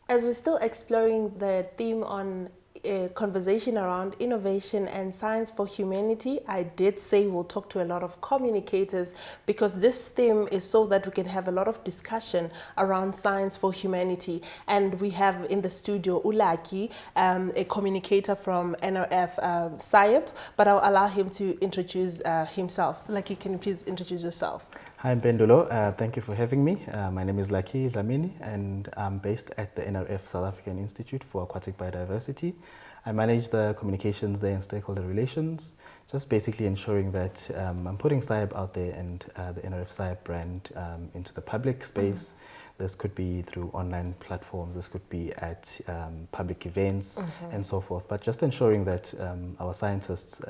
As we're still exploring the theme on conversation around innovation and science for humanity, I did say we'll talk to a lot of communicators because this theme is so that we can have a lot of discussion around science for humanity. And we have in the studio Lucky, a communicator from NRF-SAIAB, but I'll allow him to introduce himself. Lucky, can you please introduce yourself? Hi, Mpendulo. Thank you for having me. My name is Lucky Dlamini, and I'm based at the NRF South African Institute for Aquatic Biodiversity. I manage the communications there and stakeholder relations, just basically ensuring that I'm putting SAIAB out there and the NRF-SAIAB brand into the public space. This could be through online platforms, this could be at public events and so forth, but just ensuring that our scientists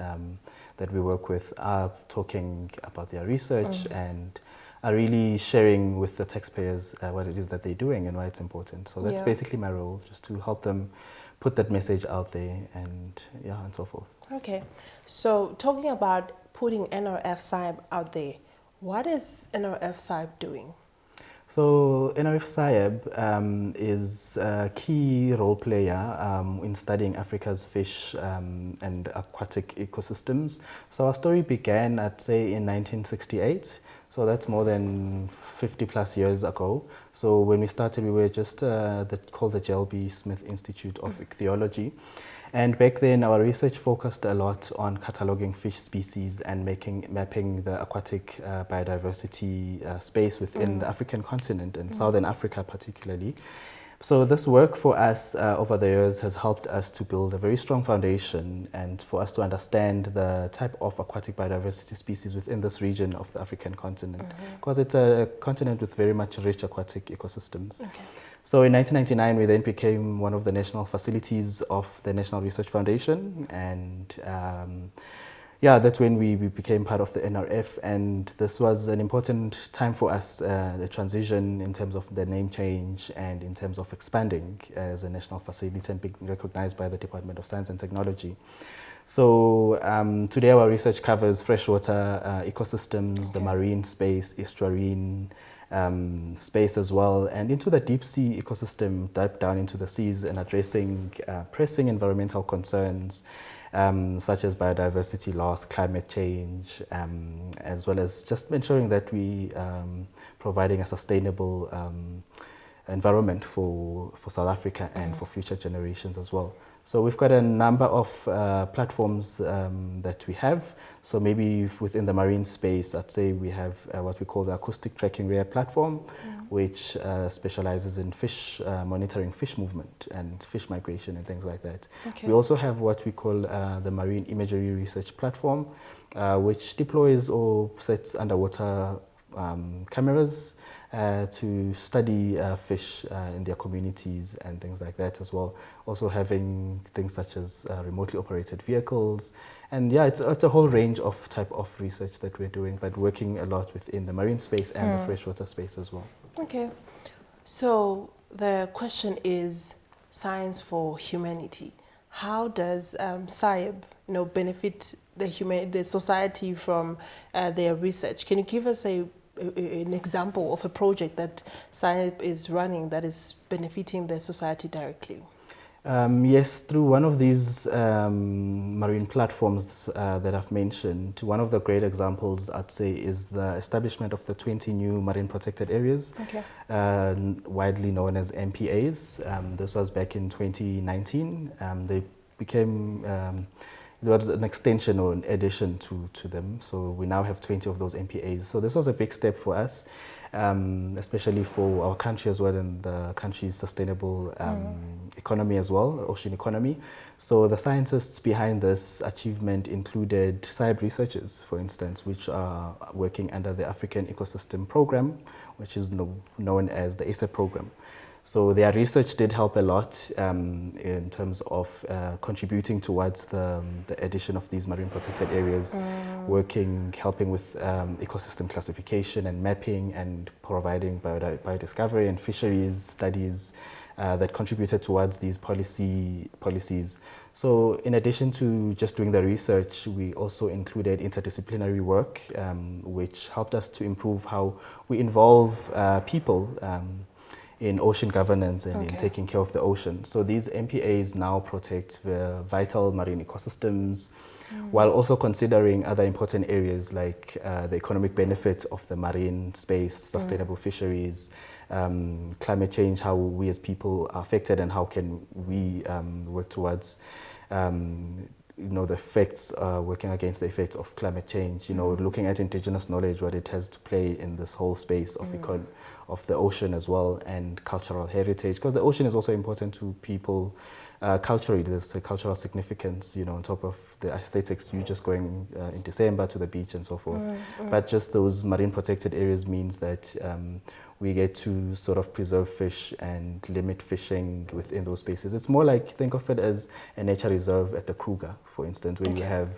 that we work with are talking about their research and are really sharing with the taxpayers what it is that they're doing and why it's important. So that's basically my role, just to help them put that message out there and and so forth. Okay, so talking about putting NRF-SAIAB out there, what is NRF-SAIAB doing? So NRF-SAIAB is a key role player in studying Africa's fish and aquatic ecosystems. So our story began, I'd say, in 1968. So that's more than 50 plus years ago. So when we started, we were just called the JLB Smith Institute of Ichthyology. And back then, our research focused a lot on cataloging fish species and mapping the aquatic biodiversity space within the African continent and Southern Africa particularly. So this work for us over the years has helped us to build a very strong foundation and for us to understand the type of aquatic biodiversity species within this region of the African continent, because it's a continent with very much rich aquatic ecosystems. Okay. So in 1999, we then became one of the national facilities of the National Research Foundation, and that's when we became part of the NRF, and this was an important time for us, the transition in terms of the name change and in terms of expanding as a national facility and being recognized by the Department of Science and Technology. So today our research covers freshwater ecosystems, the marine space, estuarine space as well, and into the deep sea ecosystem, dive down into the seas and addressing pressing environmental concerns such as biodiversity loss, climate change, as well as just ensuring that we providing a sustainable environment for South Africa and for future generations as well. So we've got a number of platforms that we have. So maybe within the marine space, I'd say we have what we call the acoustic tracking radar platform, which specializes in fish monitoring fish movement and fish migration and things like that. Okay. We also have what we call the marine imagery research platform, which deploys or sets underwater cameras to study fish in their communities and things like that as well. Also having things such as remotely operated vehicles. And it's a whole range of type of research that we're doing, but working a lot within the marine space and the freshwater space as well. Okay. So the question is science for humanity. How does SAIAB benefit the society from their research? Can you give us an example of a project that SAIAB is running that is benefiting the society directly? Yes, through one of these marine platforms that I've mentioned, one of the great examples I'd say is the establishment of the 20 new marine protected areas, widely known as MPAs. This was back in 2019. They became there was an extension or an addition to them. So we now have 20 of those MPAs. So this was a big step for us, especially for our country as well and the country's sustainable economy as well, ocean economy. So the scientists behind this achievement included SAIAB researchers, for instance, which are working under the African Ecosystem Program, which is known as the ASAP program. So their research did help a lot in terms of contributing towards the addition of these marine protected areas, helping with ecosystem classification and mapping and providing biodiscovery and fisheries studies that contributed towards these policies. So in addition to just doing the research, we also included interdisciplinary work, which helped us to improve how we involve people in ocean governance and in taking care of the ocean. So these MPAs now protect the vital marine ecosystems, while also considering other important areas like the economic benefits of the marine space, sustainable fisheries, climate change, how we as people are affected, and how can we work towards the effects, working against the effects of climate change, looking at indigenous knowledge, what it has to play in this whole space of the ocean as well, and cultural heritage, because the ocean is also important to people culturally. There's a cultural significance, on top of the aesthetics, you just going in December to the beach and so forth. But just those marine protected areas means that we get to sort of preserve fish and limit fishing within those spaces. It's more like, think of it as a nature reserve at the Kruger, for instance, where you have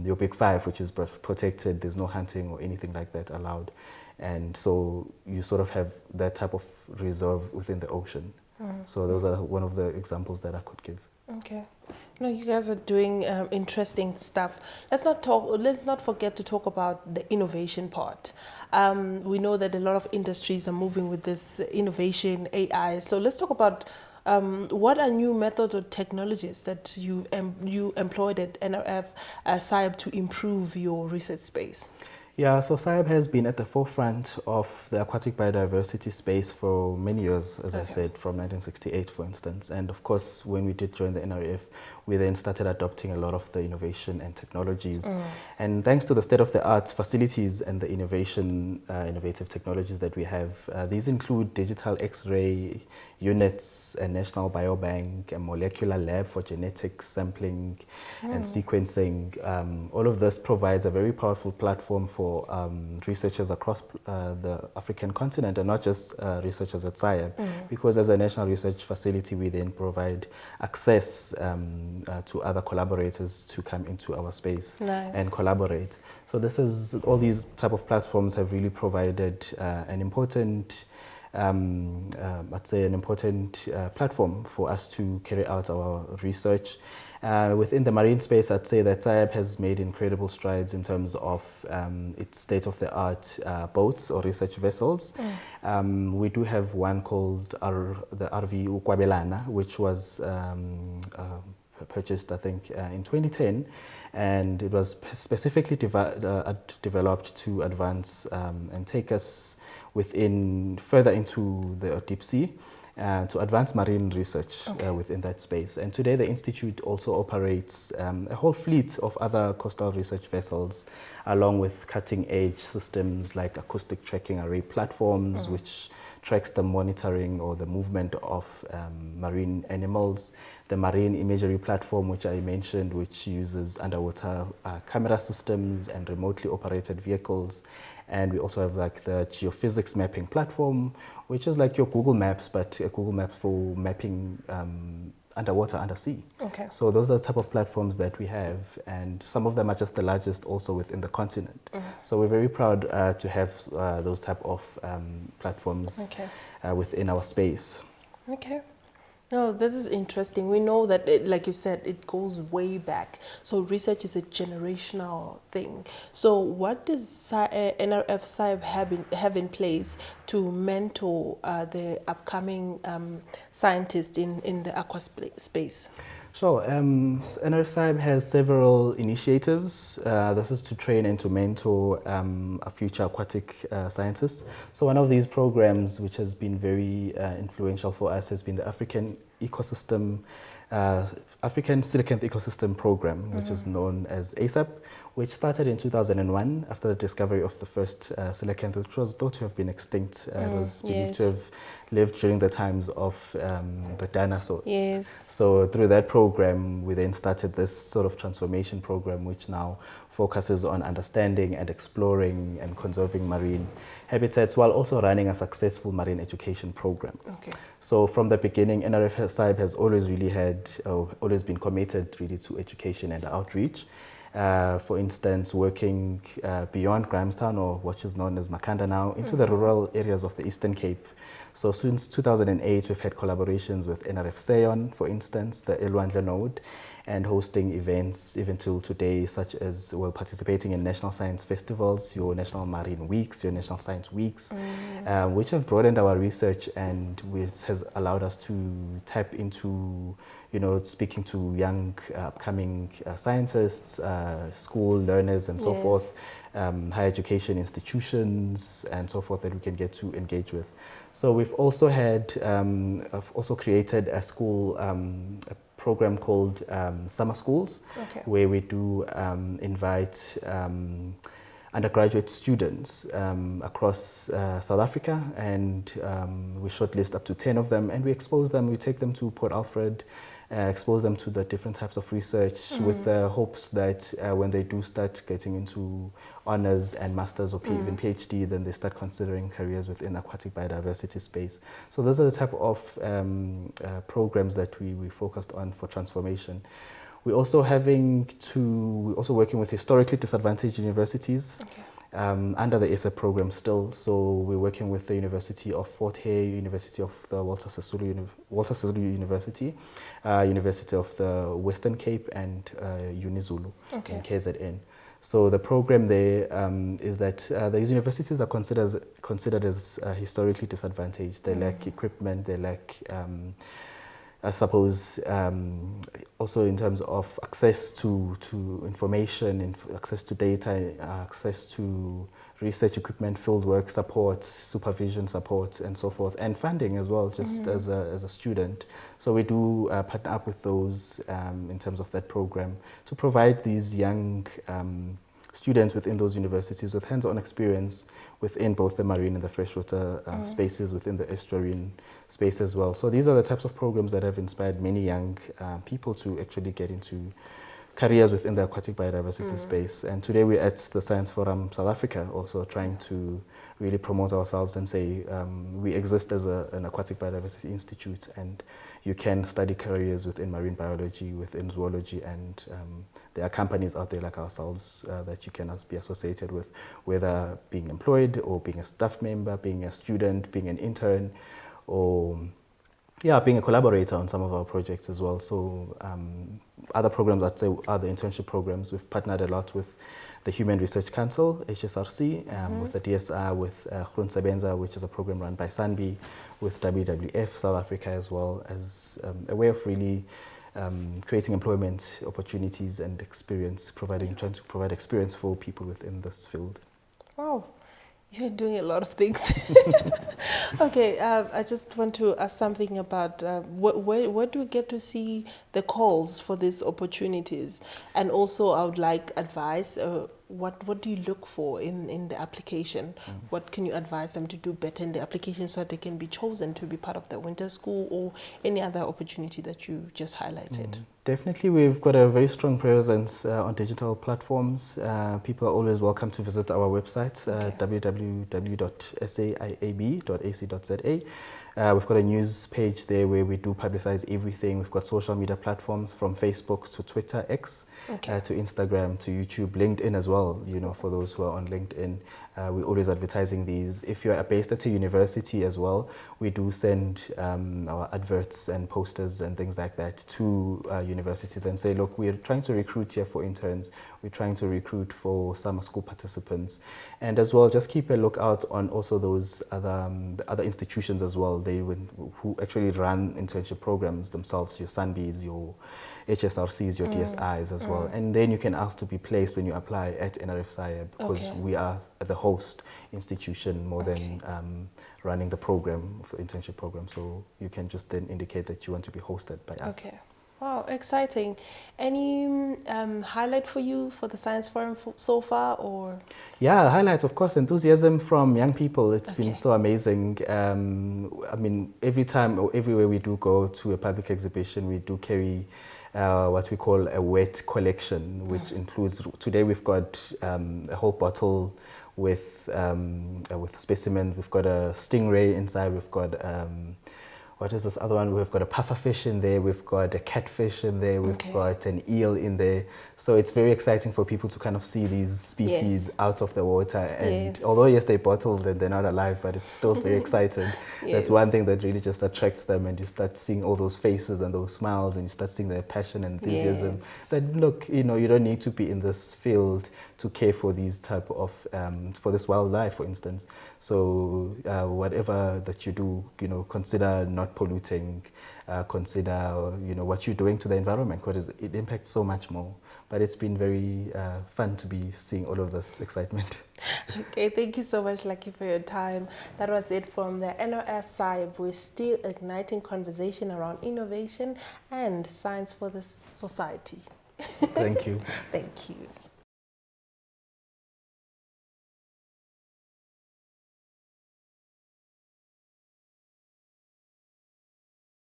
your Big Five, which is protected. There's no hunting or anything like that allowed. And so you sort of have that type of reserve within the ocean. So those are one of the examples that I could give. Okay. No, you guys are doing interesting stuff. Let's not forget to talk about the innovation part. We know that a lot of industries are moving with this innovation, AI. So let's talk about what are new methods or technologies that you employed at NRF-SAIAB to improve your research space? Yeah, so SAIAB has been at the forefront of the aquatic biodiversity space for many years, as I said, from 1968, for instance. And of course, when we did join the NRF, we then started adopting a lot of the innovation and technologies. And thanks to the state-of-the-art facilities and the innovative technologies that we have, these include digital X-ray units, a national biobank, a molecular lab for genetics sampling and sequencing. All of this provides a very powerful platform for researchers across the African continent, and not just researchers at SAIAB, because as a national research facility, we then provide access to other collaborators to come into our space and collaborate. So all these type of platforms have really provided an important I'd say an important platform for us to carry out our research. Within the marine space, I'd say that SAIAB has made incredible strides in terms of its state-of-the-art boats or research vessels. We do have one called the RV Ukwabelana, which was purchased, I think, in 2010. And it was specifically developed to advance and take us further into the deep sea to advance marine research within that space. And today the Institute also operates a whole fleet of other coastal research vessels, along with cutting-edge systems like acoustic tracking array platforms, which tracks the monitoring or the movement of marine animals. The marine imagery platform, which I mentioned, which uses underwater camera systems and remotely operated vehicles. And we also have like the geophysics mapping platform, which is like your Google Maps, but a Google Maps for mapping underwater, undersea. So those are the type of platforms that we have, and some of them are just the largest also within the continent. So we're very proud to have those type of platforms within our space. No, this is interesting. We know that, like you said, it goes way back. So research is a generational thing. So what does NRF-SAIAB have in place to mentor the upcoming scientists in the aqua space? Sure. NRF-SAIAB has several initiatives. This is to train and to mentor future aquatic scientists. So one of these programs, which has been very influential for us, has been the African Coelacanth Ecosystem Program, which is known as ASAP, which started in 2001 after the discovery of the first coelacanth, which was thought to have been extinct. It was believed to have lived during the times of the dinosaurs. So through that program, we then started this sort of transformation program, which now focuses on understanding and exploring and conserving marine habitats, while also running a successful marine education program. So from the beginning, NRF-SAIAB has always been committed really to education and outreach. For instance, working beyond Grahamstown, or what is known as Makhanda now, into the rural areas of the Eastern Cape. So since 2008, we've had collaborations with NRF-SAIAB, for instance, the Elwandle node, and hosting events even till today, such as we're participating in national science festivals, your national marine weeks, your national science weeks, which have broadened our research and which has allowed us to tap into, speaking to young upcoming scientists, school learners and so forth, higher education institutions and so forth that we can get to engage with. So we've also had, I've also created a school, a program called Summer Schools, where we do invite undergraduate students across South Africa, and we shortlist up to 10 of them, and we expose them, we take them to Port Alfred, expose them to the different types of research with the hopes that when they do start getting into honors and masters or even PhD, then they start considering careers within aquatic biodiversity space. So those are the type of programs that we focused on for transformation. We're also working with historically disadvantaged universities under the SAIAB program still. So we're working with the University of Fort Hare, University of the Walter Sisulu University, University of the Western Cape, and UniZulu in KZN. So the program there is that these universities are considered as historically disadvantaged. They lack equipment, they lack I suppose also in terms of access to information, access to data, access to research equipment, fieldwork support, supervision support, and so forth, and funding as well, just as a student. So we do partner up with those in terms of that program to provide these young students within those universities with hands-on experience within both the marine and the freshwater spaces, within the estuarine space as well. So these are the types of programs that have inspired many young people to actually get into careers within the aquatic biodiversity space. And today we're at the Science Forum South Africa, also trying to really promote ourselves and say we exist as an aquatic biodiversity institute, and you can study careers within marine biology, within zoology, and there are companies out there like ourselves that you can be associated with, whether being employed or being a staff member, being a student, being an intern, or being a collaborator on some of our projects as well. So other programs, I'd say, are the internship programs. We've partnered a lot with the Human Research Council, HSRC, with the DSR, with Groensebenza, which is a program run by Sanbi, with WWF South Africa as well, as a way of really creating employment opportunities and experience, trying to provide experience for people within this field. Wow. You're doing a lot of things. Okay, I just want to ask something about where do we get to see the calls for these opportunities? And also I would like advice. What do you look for in the application? What can you advise them to do better in the application so that they can be chosen to be part of the winter school or any other opportunity that you just highlighted? Definitely, we've got a very strong presence on digital platforms. People are always welcome to visit our website, www.saiab.ac.za. We've got a news page there where we do publicize everything. We've got social media platforms from Facebook to Twitter, X, to Instagram, to YouTube, LinkedIn as well, for those who are on LinkedIn. We're always advertising these. If you're based at a university as well, we do send our adverts and posters and things like that to universities and say, look, we're trying to recruit here for interns. We're trying to recruit for summer school participants. And as well, just keep a lookout on also those other institutions as well, who actually run internship programs themselves, your Sanbis, your HSRCs, your DSIs as well. And then you can ask to be placed when you apply at NRF-SAIAB, because we are the host institution more than running the program, the internship program. So you can just then indicate that you want to be hosted by us. Okay. Wow, exciting. Any highlight for you for the Science Forum so far, or? Yeah, highlights, of course, enthusiasm from young people. It's been so amazing. I mean, every time or everywhere we do go to a public exhibition, we do carry what we call a wet collection, which includes, today we've got a whole bottle with specimens. We've got a stingray inside. We've got what is this other one? We've got a pufferfish in there, we've got a catfish in there, we've got an eel in there. So it's very exciting for people to kind of see these species out of the water. And although, yes, they're bottled and they're not alive, but it's still very exciting. That's one thing that really just attracts them, and you start seeing all those faces and those smiles, and you start seeing their passion and enthusiasm. That, look, you know, you don't need to be in this field to care for these type of, for this wildlife, for instance. So whatever that you do, you know, consider not polluting, consider, you know, what you're doing to the environment, because it impacts so much more. But it's been very fun to be seeing all of this excitement. Okay, thank you so much, Lucky, for your time. That was it from the NRF-SAIAB. We're still igniting conversation around innovation and science for the society. Thank you. Thank you.